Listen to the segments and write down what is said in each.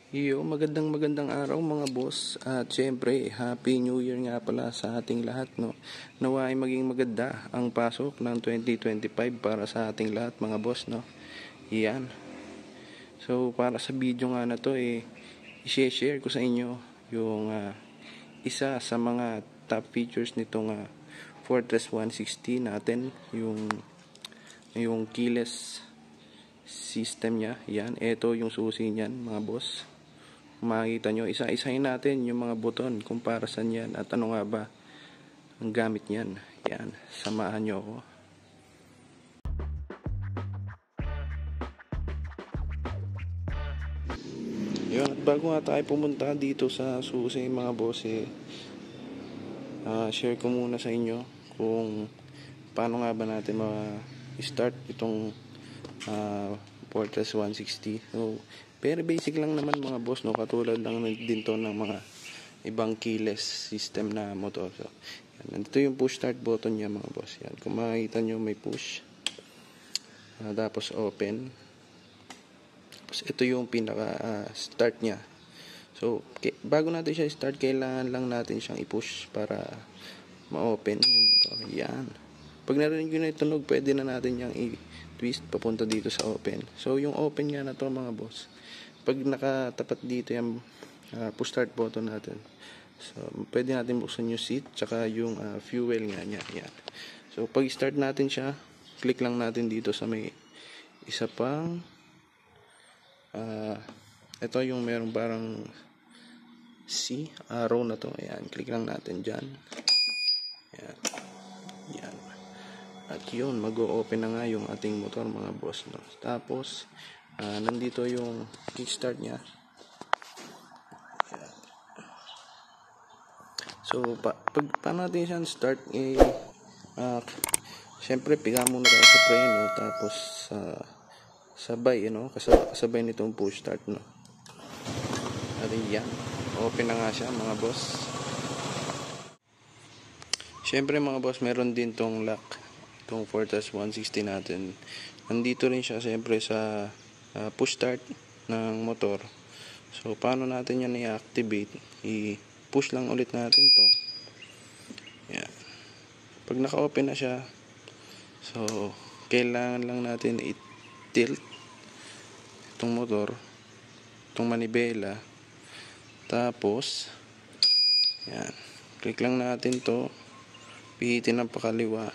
Magandang araw mga boss. At syempre, Happy New Year nga pala sa ating lahat, no. Nawa ay maging maganda ang pasok ng 2025 para sa ating lahat mga boss, no. Iyan. So para sa video nga na to i-share ko sa inyo yung isa sa mga top features nitong Fortress 160 natin, yung keyless system niya. Yan, ito yung susi niyan mga boss. Makikita nyo, isa-isahin natin yung mga buton kung para saan yan at ano nga ba ang gamit niyan. Yan, samahan nyo ako. Yun, at bago nga tayo pumunta dito sa susi mga boss, share ko muna sa inyo kung paano nga ba natin ma-start itong Fortress 160. So, pero basic lang naman mga boss, no, katulad lang din to ng mga ibang keyless system na motor. So, yan, nandito yung push start button niya mga boss. Yan, kung makikita nyo may push, tapos open, tapos ito yung pinaka start niya. So bago natin siya start, kailangan lang natin siyang i-push para ma-open yung motor. Yan, pag narinig nyo na yung tunog, pwede na natin yung i-twist papunta dito sa open. So yung open nga na to mga boss, pag nakatapat dito yung push start button natin, so pwede natin buksan yung seat tsaka yung fuel nga niya. Yan. So pag start natin siya, click lang natin dito sa may isa pang ito yung merong parang C arrow na to. Ayan, click lang natin dyan. Ayan. Yan. At yun, mag-o-open na nga yung ating motor mga boss, no? Tapos nandito yung kickstart nya. So paano natin siya start, syempre piga muna tayo sa preno, tapos sabay, kasabay nitong push start, no. At yan, open na nga siya mga boss. Syempre mga boss, meron din tong lock, itong Fortress 160 natin. Nandito rin siya syempre sa push start ng motor. So paano natin yan i-activate? I-push lang ulit natin to. Yan. Pag naka-open na siya, so kailangan lang natin i-tilt itong motor, itong manibela. Tapos yan, click lang natin to, pihitin ng pakaliwa.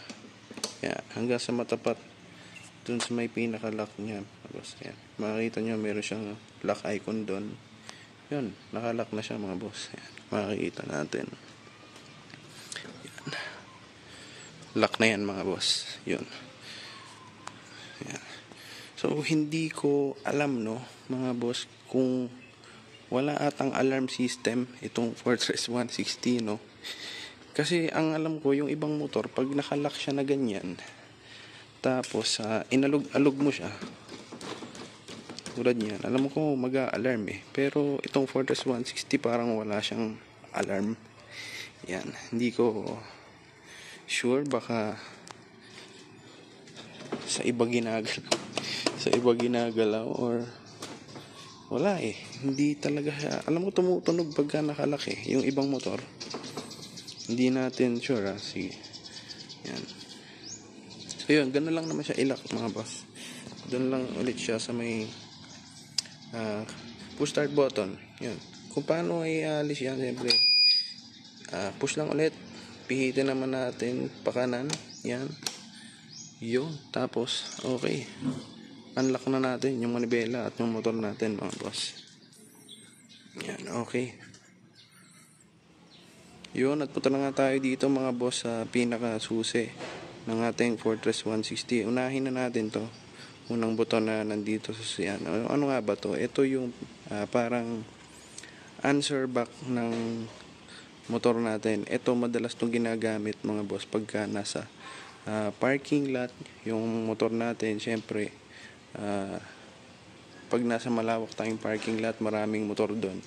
Yan, hanggang sa matapat dun sa may pinaka-lock niya. Tapos yan, makikita nyo meron siyang lock icon dun. Yun, naka-lock na siya mga boss. Yan, makikita natin. Yan, lock na yan mga boss. Yun. Yan. So hindi ko alam, no mga boss, kung wala atang alarm system itong Fortress 160, no. Kasi ang alam ko, yung ibang motor pag nakalock siya na ganyan, tapos inalog-alog mo siya tulad niyan, alam ko mag-a-alarm pero itong Fortress 160 parang wala siyang alarm. Yan, hindi ko sure, baka sa iba ginagalaw or wala hindi talaga siya, alam ko tumutunog pagka nakalock yung ibang motor. Hindi natin sure sige. Yan. So yun, gano'n lang naman siya i-lock mga boss. Doon lang ulit siya sa may push start button. Yan. Kung paano i-alis yan, siyempre push lang ulit, pihitin naman natin pakanan. Yan. Yun. Tapos okay, unlock na natin yung manibela at yung motor natin mga boss. Yan, okay. Yun, at punta na nga tayo dito mga boss sa pinaka susi ng ating Fortress 160. Unahin na natin to. Unang buton na nandito sa siyan. Ano nga ba to? Ito yung parang answer back ng motor natin. Ito madalas tong ginagamit mga boss pagka nasa parking lot yung motor natin. Syempre pag nasa malawak tayong parking lot, maraming motor doon,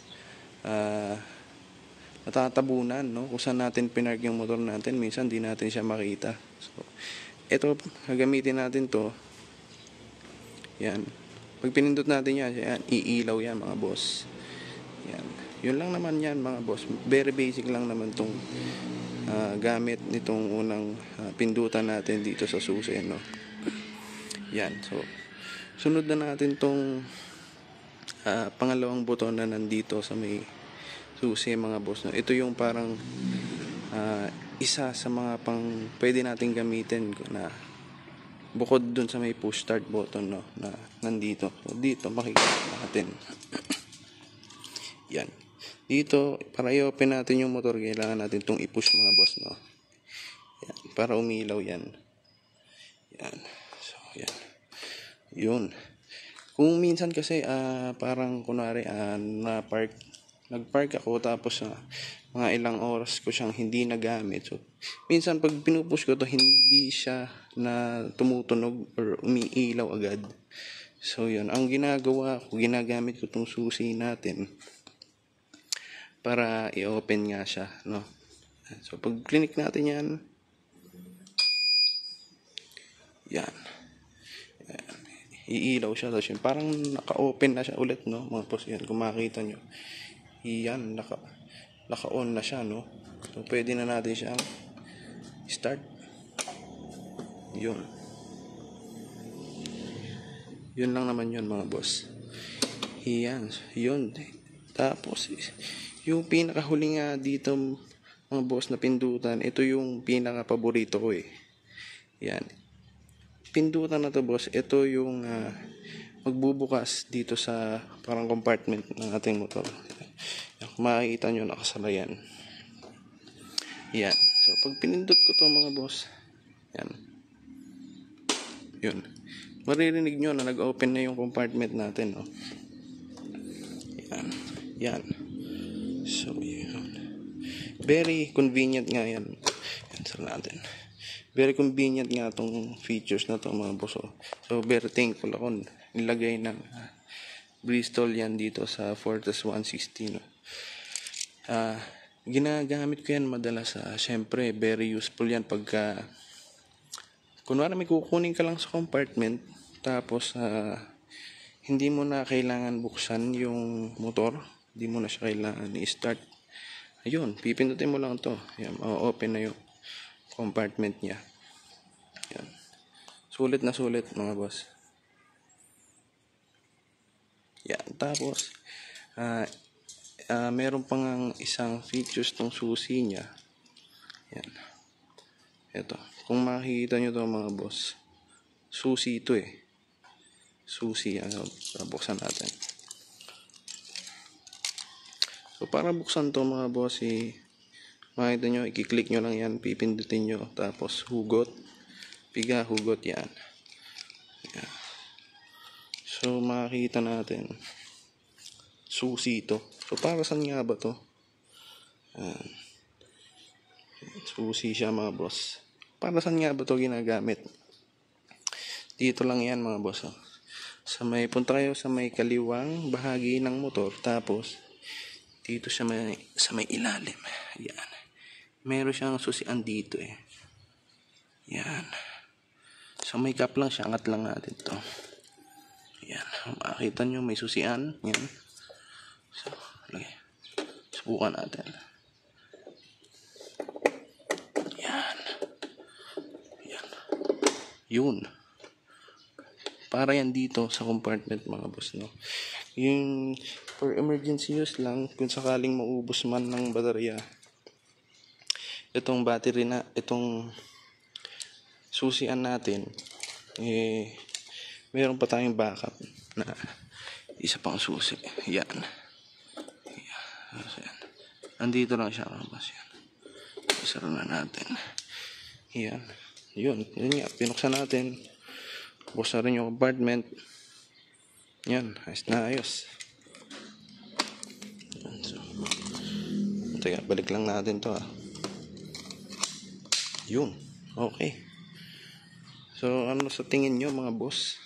natatabunan, no, kung saan natin pinark yung motor natin, minsan di natin siya makita. So ito, gagamitin natin to. Yan, pag pinindot natin yan, iilaw yan mga boss. Yan. Yun lang naman yan mga boss. Very basic lang naman tong gamit nitong unang pindutan natin dito sa susi, no? Yan. So, sunod na natin tong pangalawang buton na nandito sa may susi mga boss, no? Ito yung parang isa sa mga pang pwede nating gamitin na bukod dun sa may push start button, no, na nandito. So, dito makikita natin. Yan. Dito, para i-open natin yung motor, kailangan natin itong i-push mga boss, no? Yan. Para umilaw yan. Yan. So, yan. Yun. Kung minsan kasi, parang kunwari, nag-park ako, tapos mga ilang oras ko siyang hindi nagamit. So, minsan pag pinupush ko to, hindi siya na tumutunog or umiilaw agad. So, yun. Ang ginagawa ko, ginagamit ko tong susi natin para i-open nga siya, no? So, pag click natin yan, yan. Iilaw siya. Tapos yun, parang naka-open na siya ulit, no? Mga boss, yan. Kung makita nyo. Yan, naka-on na siya, no? So, pwede na natin siyang start. Yun. Yun lang naman yun, mga boss. Yan. Yun. Tapos, yung pinakahuli nga dito, mga boss, na pindutan, ito yung pinaka-paborito ko, eh. Yan. Pindutan na to, boss. Ito yung magbubukas dito sa parang compartment ng ating motor. Yan. Kung makikita nyo, nakasara yan. Yan. So, pag pinindot ko to, mga boss, yan. Yun. Maririnig nyo na nag-open na yung compartment natin, no? Yan. Yan. So, yun. Very convenient nga yan. Yan, sara natin. Very convenient nga tong features na to, mga boss. So, very thankful ako. Nilagay ng Bristol yan dito sa Fortress 160, no? Ginagamit ko yan madalas. Syempre, very useful yan pagka kunwari may kukunin ka lang sa compartment, tapos hindi mo na kailangan buksan yung motor, hindi mo na siya kailangan i-start. Ayun, pipindutin mo lang to. Yan, open na yung compartment niya. Yan. Sulit na sulit, mga boss. Yan. Tapos, meron pang isang features tong susi niya. Yan. Ito. Kung makikita nyo to, mga boss, susi ito, eh. Susi. Buksan natin. So, para buksan to, mga boss, makita nyo, i-click nyo lang yan, pipindutin nyo, tapos hugot, piga, hugot, yan. Yan. So, makikita natin, susi ito. So, para saan nga ba to? Susi siya, mga boss. Para saan nga ba to ginagamit? Dito lang yan, mga boss. Punta kayo sa may kaliwang bahagi ng motor, tapos, dito sa may ilalim. Yan. Meron siyang susian dito, eh. Yan. So, may cap lang siya. Angat lang natin to. Yan. Makikita nyo, may susian. Yan. So, lagay. Subukan natin. Yan. Yan. Yun. Para yan dito sa compartment, mga boss, no? Yung for emergency use lang, kung sakaling maubos man ng baterya, itong battery na, itong susian natin, meron pa tayong backup na isa pang susi. Yan. Yan. Andito lang siya, mga boss. Yan. Isara na natin. Yan. Yun nga, pinuksan natin. Buksan rin yung compartment. Yan, ayos na ayos. Yan, so, teka, balik lang natin to, Yun, okay. So, ano sa tingin nyo, mga boss?